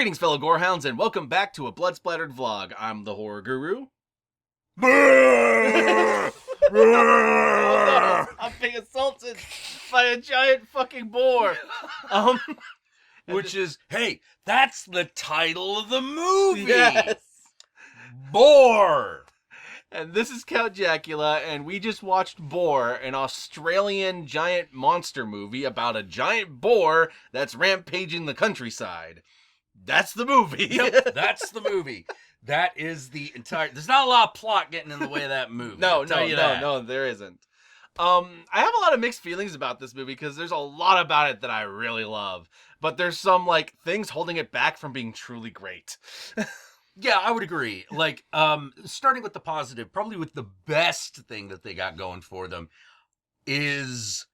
Greetings, fellow gorehounds, and welcome back to a Blood Splattered vlog. I'm the horror guru. I'm being assaulted by a giant fucking boar. Which is, hey, that's the title of the movie. Yes. Boar. And this is Count Jackula, and we just watched Boar, an Australian giant monster movie about a giant boar that's rampaging the countryside. That's the movie. Yep, that's the movie. That is the entire... There's not a lot of plot getting in the way of that movie. No, there isn't. I have a lot of mixed feelings about this movie because there's a lot about it that I really love. But there's some, things holding it back from being truly great. Yeah, I would agree. Starting with the positive, probably with the best thing that they got going for them is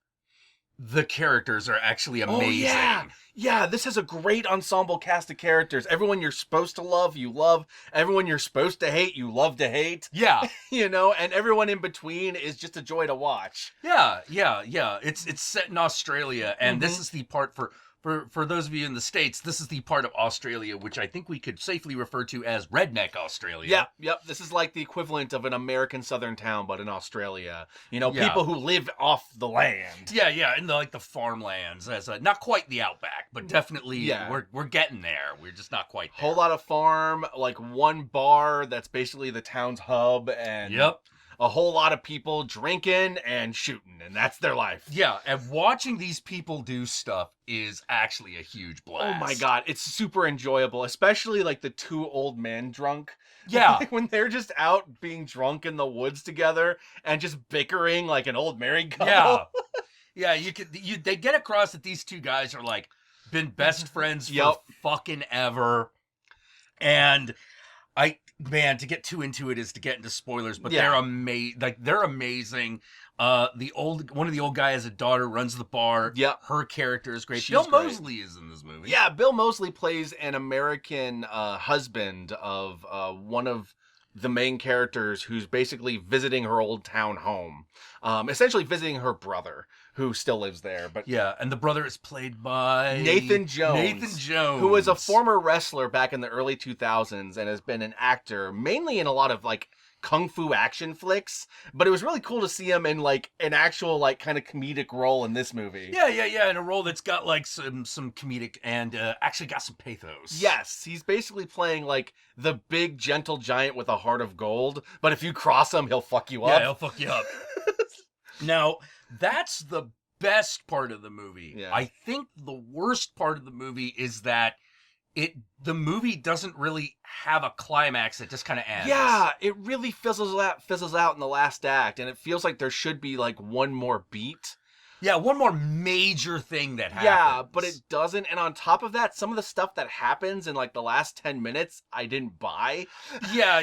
the characters are actually amazing. Oh, yeah, this has a great ensemble cast of characters. Everyone you're supposed to love, you love. Everyone you're supposed to hate, you love to hate. Yeah. And everyone in between is just a joy to watch. Yeah. It's set in Australia, and this is the part for those of you in the States, this is the part of Australia which I think we could safely refer to as redneck Australia. Yep. This is like the equivalent of an American southern town, but in Australia. People who live off the land. Yeah, in the farmlands. As not quite the outback, but definitely we're getting there. We're just not quite there. Whole lot of farm, one bar that's basically the town's hub, and a whole lot of people drinking and shooting, and that's their life. Yeah, and watching these people do stuff is actually a huge blast. Oh my god, it's super enjoyable, especially the two old men drunk. Yeah. When they're just out being drunk in the woods together and just bickering like an old married couple. Yeah, they get across that these two guys are been best friends for fucking ever. And to get too into it is to get into spoilers, but they're amazing. They're amazing. One of the old guys has a daughter, runs the bar. Yep. Her character is great. She's Bill great. Moseley is in this movie. Yeah, Bill Moseley plays an American husband of one of the main characters who's basically visiting her old town home. Essentially visiting her brother, who still lives there. But yeah, and the brother is played by Nathan Jones, who was a former wrestler back in the early 2000s and has been an actor, mainly in a lot of kung fu action flicks. But it was really cool to see him in an actual kind of comedic role in this movie. Yeah, in a role that's got some comedic and actually got some pathos. Yes, he's basically playing the big gentle giant with a heart of gold, but if you cross him, he'll fuck you up. Yeah, he'll fuck you up. Now, that's the best part of the movie. Yeah. I think the worst part of the movie is that the movie doesn't really have a climax. It just kind of ends. Yeah, it really fizzles out in the last act, and it feels like there should be one more beat. Yeah, one more major thing that happens. Yeah, but it doesn't. And on top of that, some of the stuff that happens in the last 10 minutes, I didn't buy. Yeah.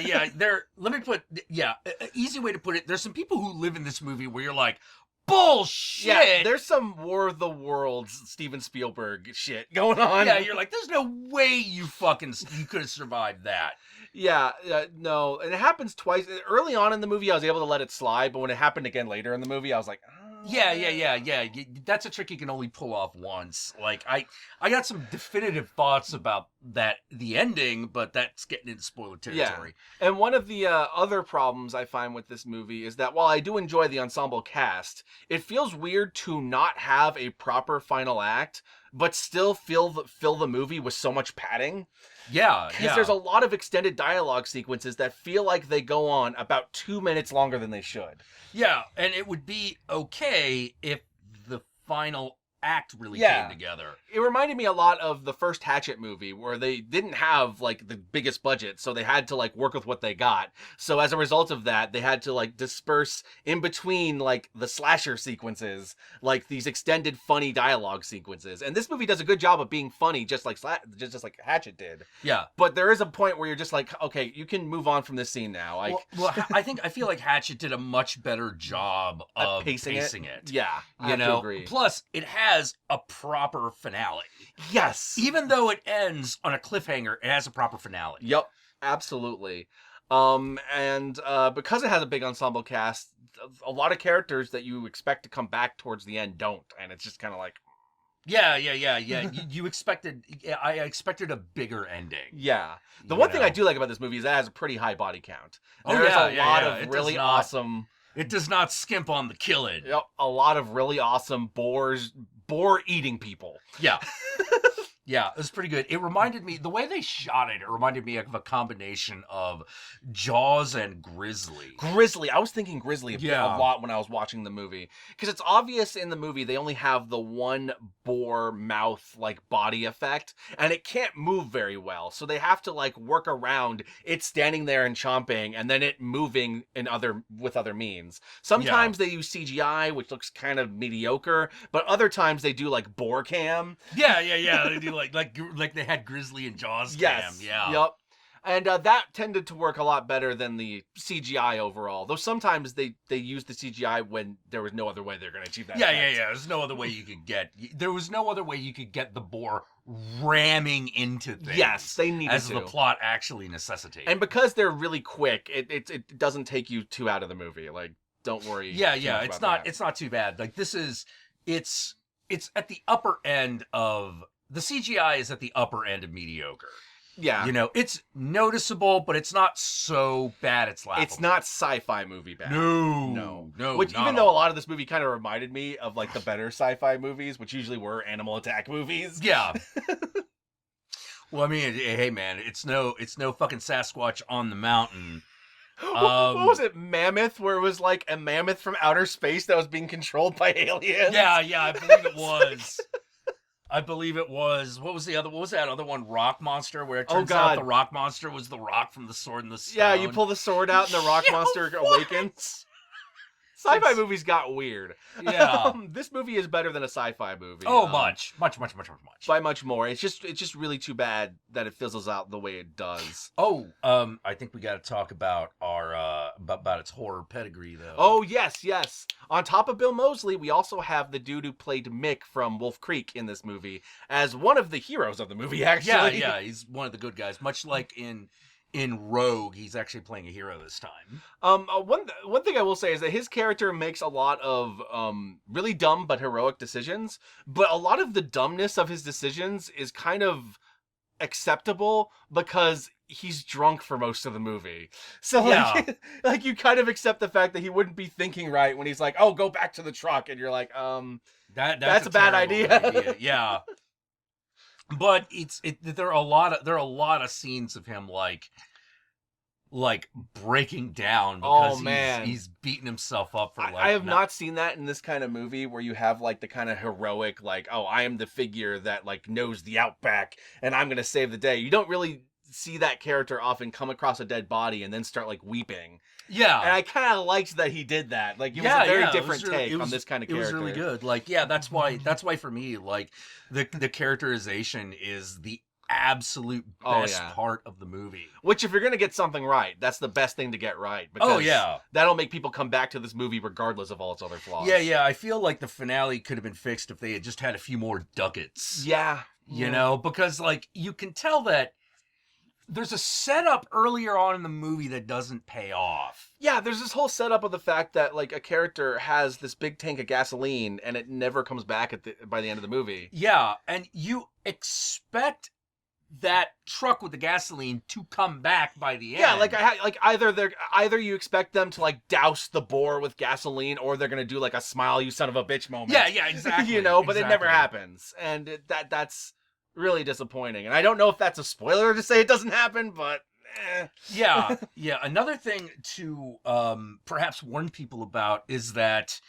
Easy way to put it. There's some people who live in this movie where you're like, bullshit. Yeah, there's some War of the Worlds Steven Spielberg shit going on. Yeah, you're like, there's no way you could have survived that. Yeah, no. And it happens twice. Early on in the movie, I was able to let it slide, but when it happened again later in the movie, I was like, oh. Yeah. That's a trick you can only pull off once. I got some definitive thoughts about the ending, but that's getting into spoiler territory. Yeah. And one of the other problems I find with this movie is that while I do enjoy the ensemble cast, it feels weird to not have a proper final act, but still fill the movie with so much padding. Yeah. Because there's a lot of extended dialogue sequences that feel like they go on about 2 minutes longer than they should. Yeah, and it would be okay if the final act really came together. It reminded me a lot of the first Hatchet movie, where they didn't have the biggest budget, so they had to work with what they got. So as a result of that, they had to disperse in between the slasher sequences, these extended funny dialogue sequences. And this movie does a good job of being funny, just like Hatchet did. Yeah. But there is a point where you're just okay, you can move on from this scene now. I feel like Hatchet did a much better job of pacing it. Yeah, I have to agree. Plus, it has a proper finale. Yes. Even though it ends on a cliffhanger, it has a proper finale. Yep, absolutely. And because it has a big ensemble cast, a lot of characters that you expect to come back towards the end don't, and it's just kind of Yeah. You expected. I expected a bigger ending. Yeah. The one thing I do like about this movie is it has a pretty high body count. There's a lot of really awesome. It does not skimp on the killing. Yep, a lot of really awesome boar eating people. Yeah. Yeah, it was pretty good. It reminded me, the way they shot it reminded me of a combination of Jaws and Grizzly. I was thinking Grizzly a lot when I was watching the movie. Because it's obvious in the movie they only have the one boar mouth, like, body effect. And it can't move very well. So they have to, like, work around it standing there and chomping and then it moving with other means. Sometimes they use CGI, which looks kind of mediocre. But other times they do, like, boar cam. Yeah. They do like they had Grizzly and Jaws cam. Yeah. Yep. And that tended to work a lot better than the CGI overall. Though sometimes they used the CGI when there was no other way they're going to achieve that. Yeah. There's no other way you could get. There was no other way you could get the boar ramming into things. Yes, they needed as the plot actually necessitates. And because they're really quick, it doesn't take you too out of the movie. Like, don't worry. Yeah. It's not too bad. Like it's at the upper end of. The CGI is at the upper end of mediocre. Yeah. You know, it's noticeable, but it's not so bad it's laughable. It's not sci-fi movie bad. No. Which, even though a lot of this movie kind of reminded me of, like, the better sci-fi movies, which usually were animal attack movies. Yeah. Well, I mean, hey, man, it's no fucking Sasquatch on the mountain. What was it, Mammoth, where it was like a mammoth from outer space that was being controlled by aliens? Yeah, I believe it was. I believe it was. What was that other one? Rock Monster, where it turns out the Rock Monster was the rock from the Sword and the Stone. Yeah, you pull the sword out and the Rock Monster awakens. Sci-fi movies got weird. Yeah. This movie is better than a sci-fi movie. Oh, much. By much more. It's just really too bad that it fizzles out the way it does. Oh, I think we got to talk about our about its horror pedigree, though. Oh, yes. On top of Bill Moseley, we also have the dude who played Mick from Wolf Creek in this movie as one of the heroes of the movie, actually. Yeah, he's one of the good guys. Much like in Rogue, he's actually playing a hero this time. One thing I will say is that his character makes a lot of really dumb but heroic decisions, but a lot of the dumbness of his decisions is kind of acceptable because he's drunk for most of the movie. So like you kind of accept the fact that he wouldn't be thinking right when he's like, "Oh, go back to the truck," and you're like, that's a bad idea. Yeah. But there are a lot of scenes of him like breaking down because he's beating himself up for like. I have not seen that in this kind of movie where you have like the kind of heroic, like, oh, I am the figure that like knows the outback and I'm gonna save the day. You don't really see that character often come across a dead body and then start like weeping. Yeah. And I kind of liked that he did that. Like, it was a very different take on this kind of character. It was really good. Like, yeah, that's why for me, like, the characterization is the absolute best part of the movie. Which, if you're going to get something right, that's the best thing to get right. Because that'll make people come back to this movie regardless of all its other flaws. Yeah. I feel like the finale could have been fixed if they had just had a few more ducats. Yeah. You know, because, like, you can tell that there's a setup earlier on in the movie that doesn't pay off. Yeah, there's this whole setup of the fact that, like, a character has this big tank of gasoline and it never comes back by the end of the movie. Yeah, and you expect that truck with the gasoline to come back by the end. Yeah, like either you expect them to like douse the boar with gasoline, or they're gonna do like a smile you son of a bitch moment. Yeah, exactly. You know, but it never happens, and that's really disappointing. And I don't know if that's a spoiler to say it doesn't happen, but yeah. Another thing to perhaps warn people about is that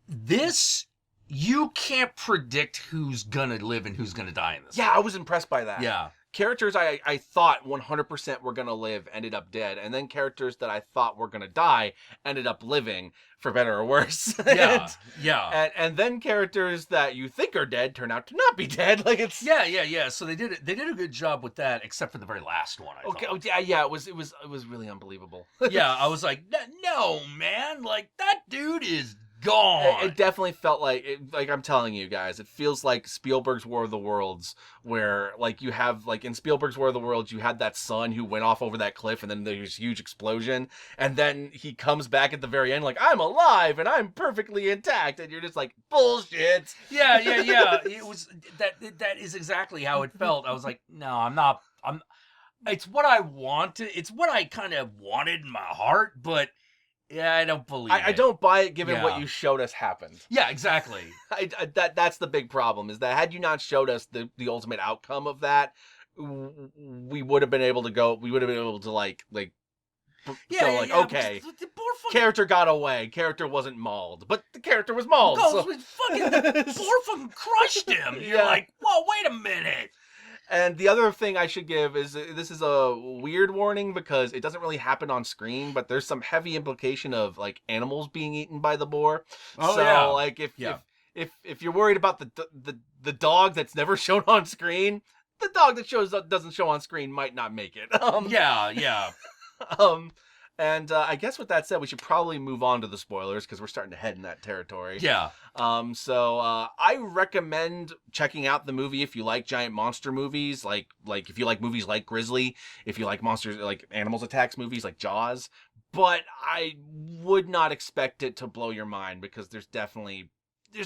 this. You can't predict who's gonna live and who's gonna die in this. Yeah, I was impressed by that. Yeah. Characters I thought 100% were gonna live ended up dead, and then characters that I thought were gonna die ended up living, for better or worse. Yeah. And then characters that you think are dead turn out to not be dead. Like it's Yeah. So they did a good job with that, except for the very last one. I thought. Yeah. It was really unbelievable. Yeah, I was like, no, man, like that dude is gone. It definitely felt like, I'm telling you guys, it feels like Spielberg's War of the Worlds, where like you have like in Spielberg's War of the Worlds, you had that son who went off over that cliff, and then there's a huge explosion, and then he comes back at the very end like, I'm alive and I'm perfectly intact, and you're just like, bullshit. Yeah. It was that is exactly how it felt. I was like, no, I'm not. It's what I wanted. It's what I kind of wanted in my heart, but. Yeah, I don't believe it. I don't buy it given what you showed us happened. Yeah, exactly. That's the big problem, is that had you not showed us the ultimate outcome of that, we would have been able to go, okay, character got away, character wasn't mauled, but the character was mauled. Boar fucking crushed him. You're like, whoa, wait a minute. And the other thing I should give is, this is a weird warning because it doesn't really happen on screen, but there's some heavy implication of like animals being eaten by the boar. Oh, so yeah. like if you're worried about the dog that's never shown on screen, the dog that doesn't show on screen might not make it. Yeah. And I guess with that said, we should probably move on to the spoilers because we're starting to head in that territory. Yeah. So I recommend checking out the movie if you like giant monster movies, like if you like movies like Grizzly, if you like monsters, like animals attacks movies like Jaws. But I would not expect it to blow your mind because there's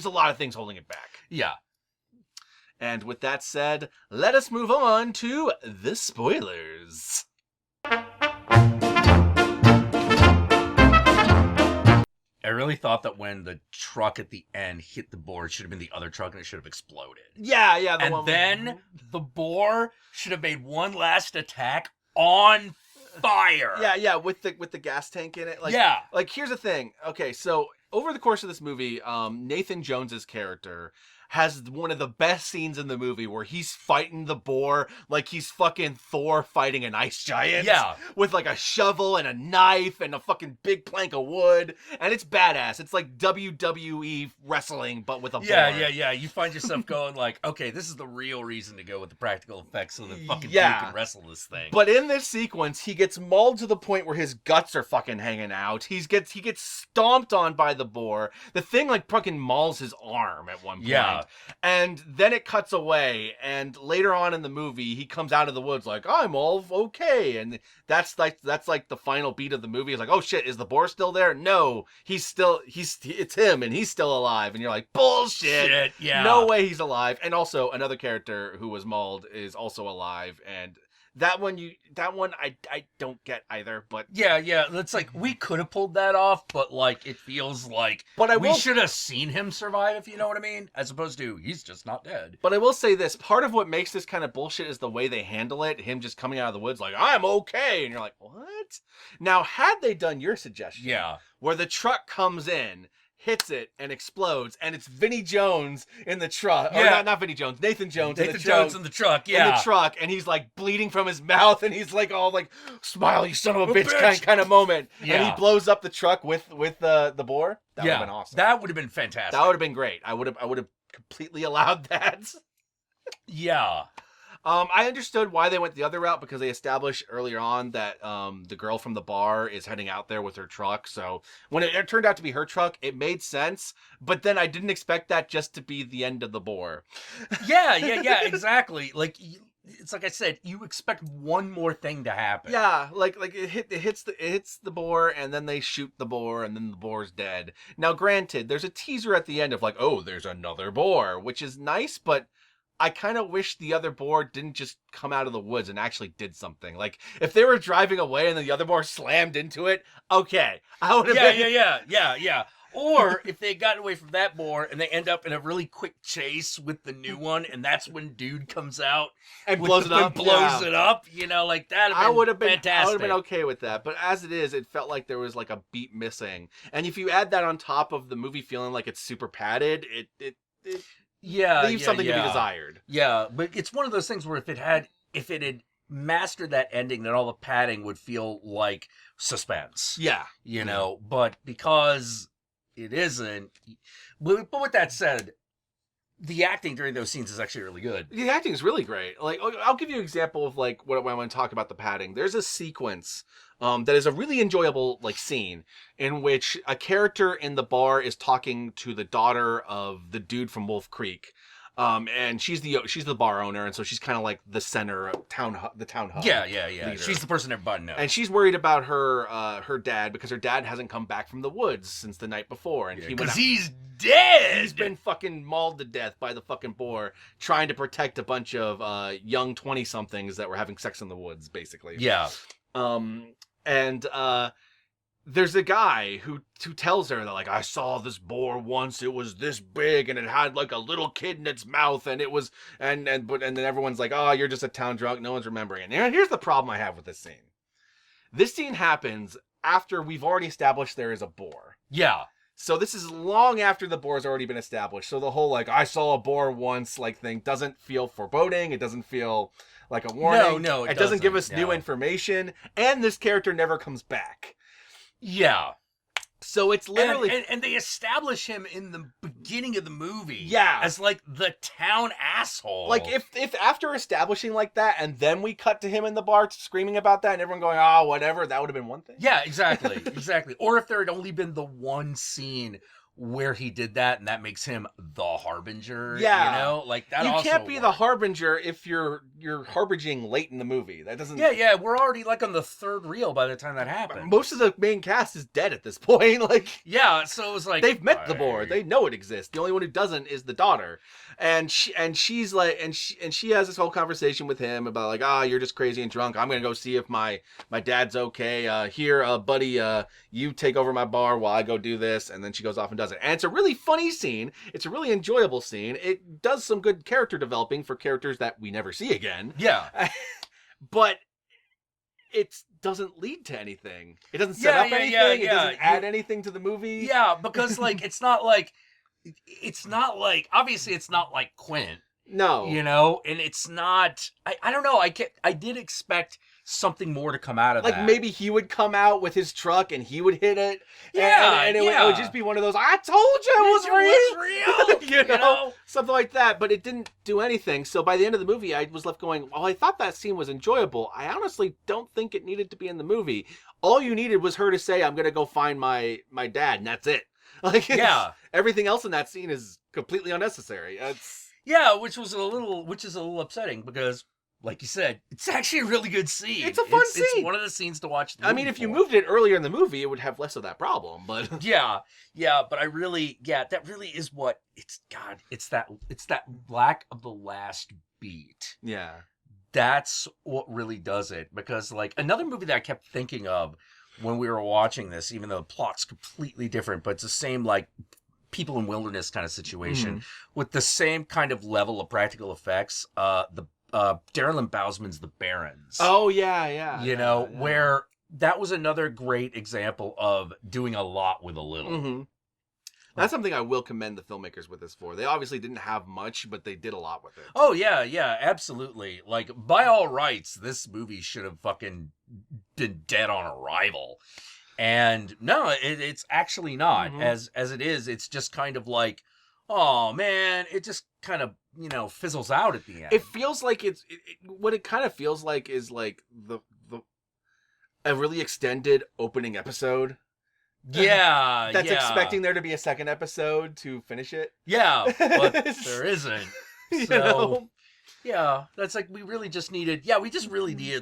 a lot of things holding it back. Yeah. And with that said, let us move on to the spoilers. I really thought that when the truck at the end hit the boar, it should have been the other truck and it should have exploded. Yeah. Then the boar should have made one last attack on fire. Yeah, with the gas tank in it. Like here's the thing. Okay, so over the course of this movie, Nathan Jones's character has one of the best scenes in the movie where he's fighting the boar like he's fucking Thor fighting an ice giant. Yeah. With like a shovel and a knife and a fucking big plank of wood. And it's badass. It's like WWE wrestling, but with a boar. Yeah. You find yourself going like, okay, this is the real reason to go with the practical effects so that fucking Duke can wrestle this thing. But in this sequence, he gets mauled to the point where his guts are fucking hanging out. He gets stomped on by the boar. The thing like fucking mauls his arm at one point. Yeah. And then it cuts away, and later on in the movie, he comes out of the woods like, I'm all okay, and that's like the final beat of the movie. It's like, oh shit, is the boar still there? No, it's him, and he's still alive, and you're like, bullshit. Shit, yeah. No way he's alive. And also, another character who was mauled is also alive, and that one I don't get either, but yeah, it's like we could have pulled that off, but like it feels like we should have seen him survive, if you know what I mean, as opposed to he's just not dead. But I will say this, part of what makes this kind of bullshit is the way they handle it, him just coming out of the woods like, I'm okay, and you're like, what? Now, had they done your suggestion, where the truck comes in, hits it and explodes, and it's Vinnie Jones in the truck. Yeah. Or not Vinnie Jones, Nathan Jones. Nathan Jones in the truck, yeah. In the truck, and he's like bleeding from his mouth, and he's like all like, smile, you son of a bitch, kind of moment. Yeah. And he blows up the truck with the boar. That would have been awesome. That would have been fantastic. That would have been great. I would have completely allowed that. Yeah. I understood why they went the other route because they established earlier on that the girl from the bar is heading out there with her truck. So when it turned out to be her truck, it made sense. But then I didn't expect that just to be the end of the boar. Yeah, exactly. Like it's like I said, you expect one more thing to happen. Yeah, like it hits the boar, and then they shoot the boar, and then the boar's dead. Now, granted, there's a teaser at the end of like, oh, there's another boar, which is nice, but I kind of wish the other boar didn't just come out of the woods and actually did something. Like, if they were driving away and then the other boar slammed into it, okay. I would have Yeah. Or if they had gotten away from that boar and they end up in a really quick chase with the new one, and that's when dude comes out and blows it up, you know, like that would have been fantastic. I would have been okay with that. But as it is, it felt like there was like a beat missing. And if you add that on top of the movie feeling like it's super padded, it leaves something to be desired. Yeah, but it's one of those things where if it had mastered that ending, then all the padding would feel like suspense. Yeah. You know, but because it isn't. But with that said, the acting during those scenes is actually really good. The acting is really great. Like, I'll give you an example of like what I want to talk about the padding. There's a sequence that is a really enjoyable like scene in which a character in the bar is talking to the daughter of the dude from Wolf Creek. And she's the bar owner, and so she's kind of like the center of the town hub. Yeah. leader. She's the person everybody knows. And she's worried about her dad because her dad hasn't come back from the woods since the night before, and because he's dead. He's been fucking mauled to death by the fucking boar, trying to protect a bunch of young 20-somethings that were having sex in the woods, basically. Yeah. There's a guy who tells her that, like, I saw this boar once, it was this big, and it had, like, a little kid in its mouth, and it was, and then everyone's like, oh, you're just a town drunk, no one's remembering it. And here's the problem I have with this scene. This scene happens after we've already established there is a boar. Yeah. So this is long after the boar's already been established. So the whole, like, I saw a boar once, like, thing doesn't feel foreboding. It doesn't feel like a warning. No, it doesn't give us new information. And this character never comes back. Yeah. So it's literally... And they establish him in the beginning of the movie. Yeah. As, like, the town asshole. Like, if after establishing like that, and then we cut to him in the bar screaming about that, and everyone going, oh, whatever, that would have been one thing. Yeah, exactly. Exactly. Or if there had only been the one scene where he did that, and that makes him the harbinger. Yeah. You know? Like, that you also can't be the works. harbinger if you're harbinging late in the movie. That doesn't... Yeah, we're already, like, on the third reel by the time that happened. Most of the main cast is dead at this point. Like, yeah, so it was like... they've met the boar. They know it exists. The only one who doesn't is the daughter. And she's like, and she has this whole conversation with him about, like, you're just crazy and drunk. I'm going to go see if my dad's okay. Here, buddy, you take over my bar while I go do this. And then she goes off and does it. And it's a really funny scene. It's a really enjoyable scene. It does some good character developing for characters that we never see again. Yeah. But it doesn't lead to anything. It doesn't set up anything. It doesn't add anything to the movie. Yeah, because, like, it's not like, obviously it's not like Quint. No. You know, and it's not, I don't know, I did expect something more to come out of that. Like, maybe he would come out with his truck and he would hit it. Yeah, and it would just be one of those, I told you it was real. You know? Something like that, but it didn't do anything. So by the end of the movie, I was left going, well, I thought that scene was enjoyable. I honestly don't think it needed to be in the movie. All you needed was her to say, I'm going to go find my dad, and that's it. Like, everything else in that scene is completely unnecessary. Yeah, which is a little upsetting because, like you said, it's actually a really good scene. It's a fun scene. It's one of the scenes to watch. I mean, if you moved it earlier in the movie, it would have less of that problem. But yeah, but that really is what it's. God, it's that lack of the last beat. Yeah, that's what really does it. Because, like, another movie that I kept thinking of when we were watching this, even though the plot's completely different, but it's the same, like, people in wilderness kind of situation with the same kind of level of practical effects. The Darren Bousman's The Barons. Oh yeah. You know, where that was another great example of doing a lot with a little. Mm-hmm. That's something I will commend the filmmakers with this for. They obviously didn't have much, but they did a lot with it. Oh yeah, absolutely. Like, by all rights, this movie should have fucking been dead on arrival. And no, it's actually not. As it is, it's just kind of like, oh man, it just kind of, you know, fizzles out at the end. It feels like what it kind of feels like is like a really extended opening episode. Yeah, that's expecting there to be a second episode to finish it. Yeah, but there isn't. So, you know? Yeah, that's like we really just needed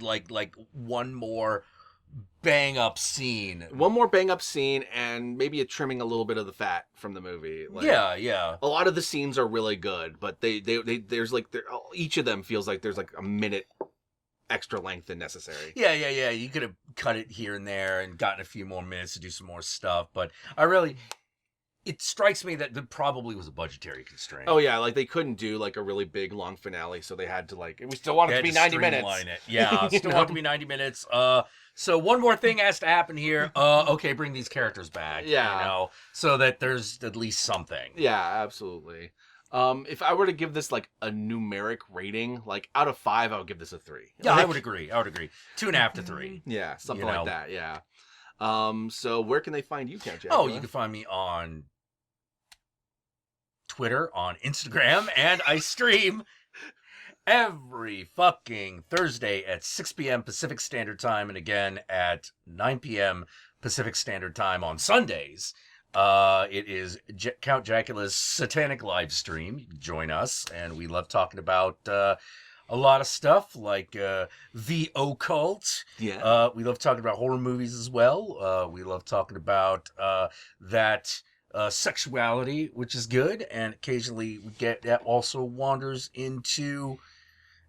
like one more bang up scene. One more bang up scene and maybe a trimming a little bit of the fat from the movie. Like, yeah. A lot of the scenes are really good, but they there's like each of them feels like there's like a minute extra length than necessary. Yeah. You could have cut it here and there and gotten a few more minutes to do some more stuff, but it strikes me that there probably was a budgetary constraint. Oh yeah, like they couldn't do like a really big long finale, so they had to we still want it to be 90 minutes. It. Yeah, still want it to be 90 minutes. So one more thing has to happen here. Okay, bring these characters back. Yeah. You know, so that there's at least something. Yeah, absolutely. If I were to give this like a numeric rating, like out of 5, I would give this a 3. Yeah, I would agree. 2.5 to 3. Yeah, something like that. Yeah. So where can they find you, Count Jackula? Oh, you can find me on Twitter, on Instagram, and I stream every fucking Thursday at 6 p.m. Pacific Standard Time, and again at 9 p.m. Pacific Standard Time on Sundays. It is Count Jackula's satanic live stream. You can join us, and we love talking about a lot of stuff like the occult. Yeah. We love talking about horror movies as well. We love talking about that sexuality, which is good, and occasionally we get that also wanders into.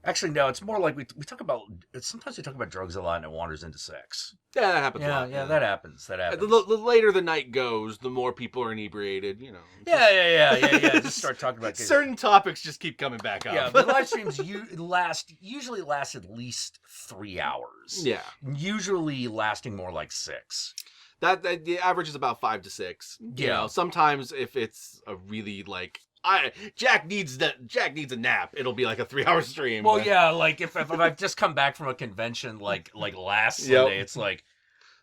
Actually, no, it's more like we talk about. Sometimes we talk about drugs a lot, and it wanders into sex. Yeah, that happens a lot. Yeah, that happens. That happens. The later the night goes, the more people are inebriated, you know. Yeah. Just start talking about certain topics just keep coming back up. Yeah, the live streams usually last at least 3 hours. Yeah. Usually lasting more like 6. That the average is about 5 to 6. You know, sometimes if it's a really like Jack needs a nap, it'll be like a 3-hour stream. Well, yeah, like if I've just come back from a convention like last Sunday, it's like,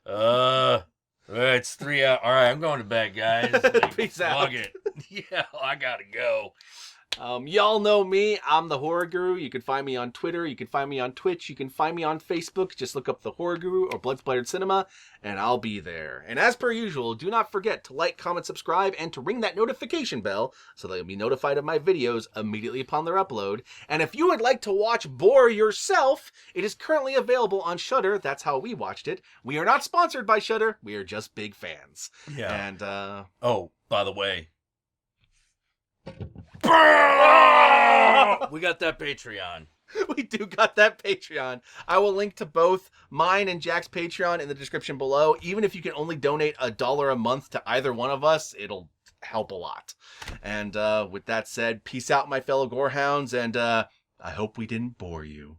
it's 3 hours. All right, I'm going to bed, guys. Like, peace out. Fuck it. Yeah, I gotta go. Y'all know me. I'm the Horror Guru. You can find me on Twitter. You can find me on Twitch. You can find me on Facebook. Just look up the Horror Guru or Blood Splattered Cinema, and I'll be there. And as per usual, do not forget to like, comment, subscribe, and to ring that notification bell so that you'll be notified of my videos immediately upon their upload. And if you would like to watch Boar yourself, it is currently available on Shudder. That's how we watched it. We are not sponsored by Shudder. We are just big fans. Yeah. And oh, by the way. We got that Patreon. We do got that Patreon. I will link to both mine and Jack's Patreon in the description below. Even if you can only donate $1 a month to either one of us, it'll help a lot. And with that said, peace out, my fellow gorehounds, and I hope we didn't bore you.